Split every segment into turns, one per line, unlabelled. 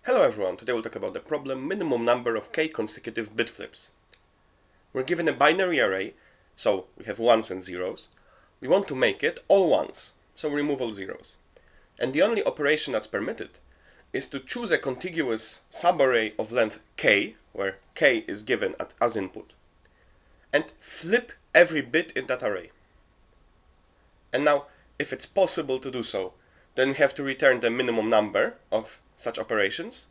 Hello everyone, today we'll talk about the problem minimum number of k consecutive bit flips. We're given a binary array, so we have ones and zeros. We want to make it all ones, so we remove all zeros. And the only operation that's permitted is to choose a contiguous subarray of length k, where k is given as input, and flip every bit in that array. And now, if it's possible to do so, then we have to return the minimum number of such operations.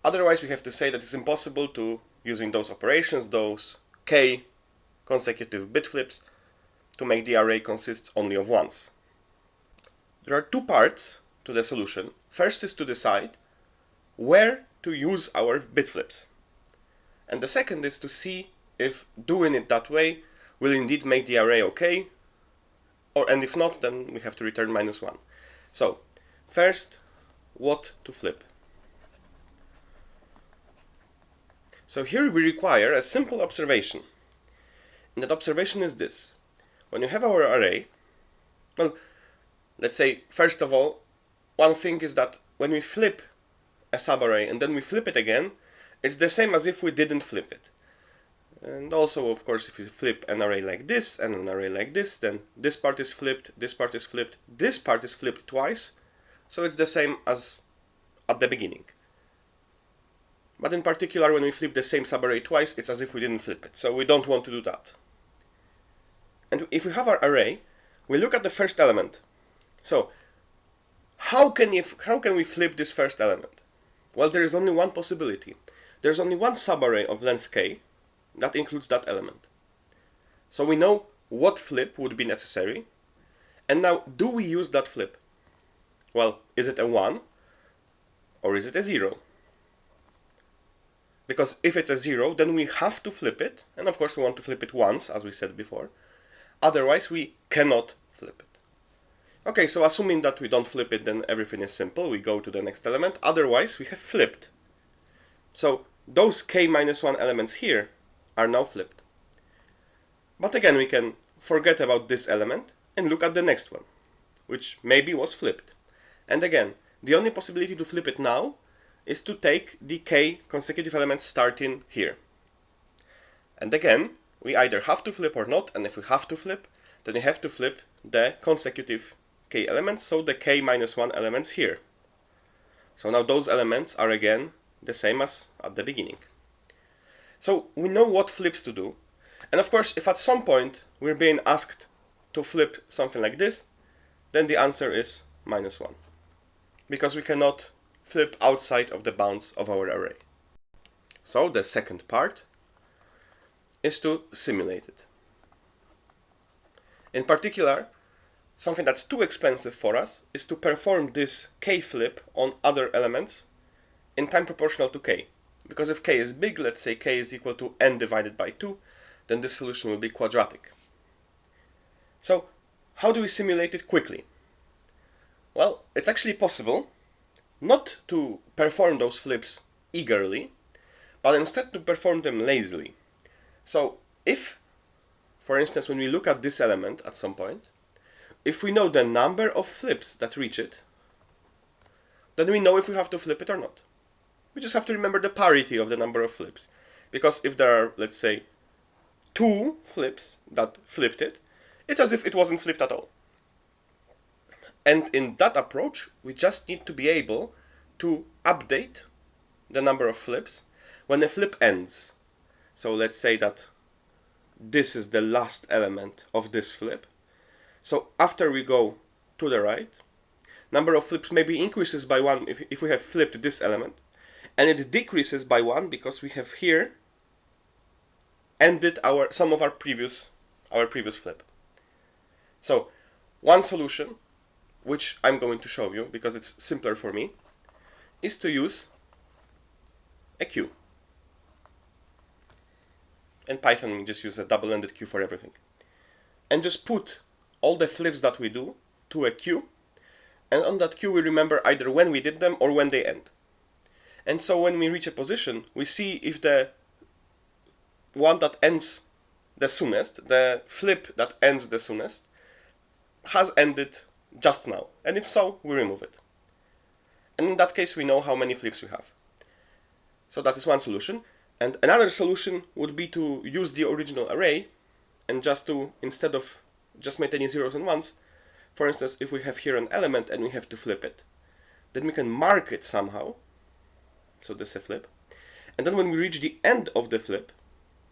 Otherwise, we have to say that it's impossible to, using those operations, those k consecutive bit flips, to make the array consist only of ones. There are two parts to the solution. First is to decide where to use our bit flips. And the second is to see if doing it that way will indeed make the array okay, and if not, then we have to return -1. So, first, what to flip. So here we require a simple observation. And that observation is this. When you have our array, well, let's say, first of all, one thing is that when we flip a subarray and then we flip it again, it's the same as if we didn't flip it. And also, of course, if you flip an array like this and an array like this, then this part is flipped, this part is flipped, this part is flipped twice, so it's the same as at the beginning. But in particular, when we flip the same subarray twice, it's as if we didn't flip it, so we don't want to do that. And if we have our array, we look at the first element. So, how can we flip this first element? Well, there is only one possibility. There's only one subarray of length k that includes that element. So we know what flip would be necessary. And now, do we use that flip? Well, is it a 1 or is it a 0? Because if it's a 0, then we have to flip it. And of course, we want to flip it once, as we said before. Otherwise, we cannot flip it. Okay, so assuming that we don't flip it, then everything is simple. We go to the next element. Otherwise, we have flipped. So those k-1 elements here are now flipped. But again, we can forget about this element and look at the next one, which maybe was flipped. And again, the only possibility to flip it now is to take the k consecutive elements starting here. And again, we either have to flip or not, and if we have to flip, then we have to flip the consecutive k elements, so the k-1 elements here. So now those elements are again the same as at the beginning. So we know what flips to do, and of course, if at some point we're being asked to flip something like this, then the answer is -1, because we cannot flip outside of the bounds of our array. So the second part is to simulate it. In particular, something that's too expensive for us is to perform this k flip on other elements in time proportional to k. Because if k is big, let's say k is equal to n divided by 2, then this solution will be quadratic. So how do we simulate it quickly? Well, it's actually possible not to perform those flips eagerly, but instead to perform them lazily. So if, for instance, when we look at this element at some point, if we know the number of flips that reach it, then we know if we have to flip it or not. We just have to remember the parity of the number of flips. Because if there are, let's say, 2 flips that flipped it, it's as if it wasn't flipped at all. And in that approach, we just need to be able to update the number of flips when a flip ends. So let's say that this is the last element of this flip. So after we go to the right, number of flips maybe increases by 1 if we have flipped this element, and it decreases by 1 because we have here ended some of our previous flip. So one solution, which I'm going to show you because it's simpler for me, is to use a queue. In Python, we just use a double-ended queue for everything. And just put all the flips that we do to a queue, and on that queue we remember either when we did them or when they end. And so when we reach a position, we see if the one that ends the soonest, the flip that ends the soonest, has ended just now. And if so, we remove it. And in that case, we know how many flips we have. So that is one solution. And another solution would be to use the original array and just to, instead of just maintaining zeros and ones, for instance, if we have here an element and we have to flip it, then we can mark it somehow. So this is a flip. And then when we reach the end of the flip,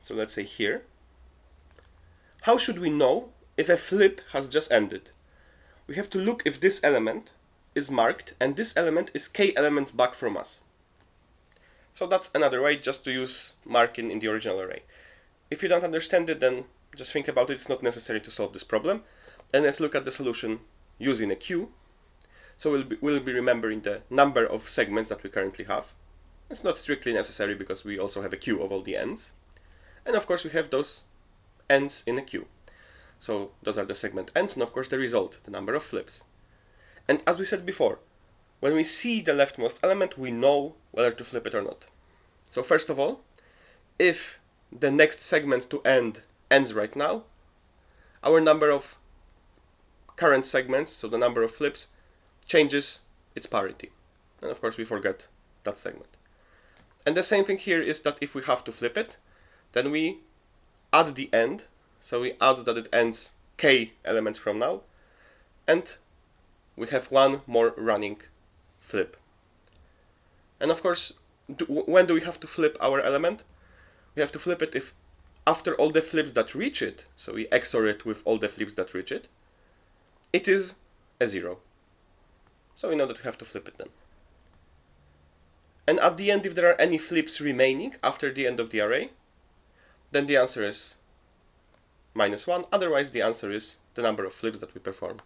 so let's say here, how should we know if a flip has just ended? We have to look if this element is marked and this element is k elements back from us. So that's another way, just to use marking in the original array. If you don't understand it, then just think about it. It's not necessary to solve this problem. And let's look at the solution using a queue. So we'll be remembering the number of segments that we currently have. It's not strictly necessary because we also have a queue of all the ends. And of course we have those ends in a queue. So those are the segment ends, and of course the result, the number of flips. And as we said before, when we see the leftmost element, we know whether to flip it or not. So first of all, if the next segment to end ends right now, our number of current segments, so the number of flips, changes its parity. And of course we forget that segment. And the same thing here is that if we have to flip it, then we add the end. So we add that it ends k elements from now, and we have one more running flip. And of course, when do we have to flip our element? We have to flip it if after all the flips that reach it, so we XOR it with all the flips that reach it, it is a 0. So we know that we have to flip it then. And at the end, if there are any flips remaining after the end of the array, then the answer is -1. Otherwise, the answer is the number of flips that we performed.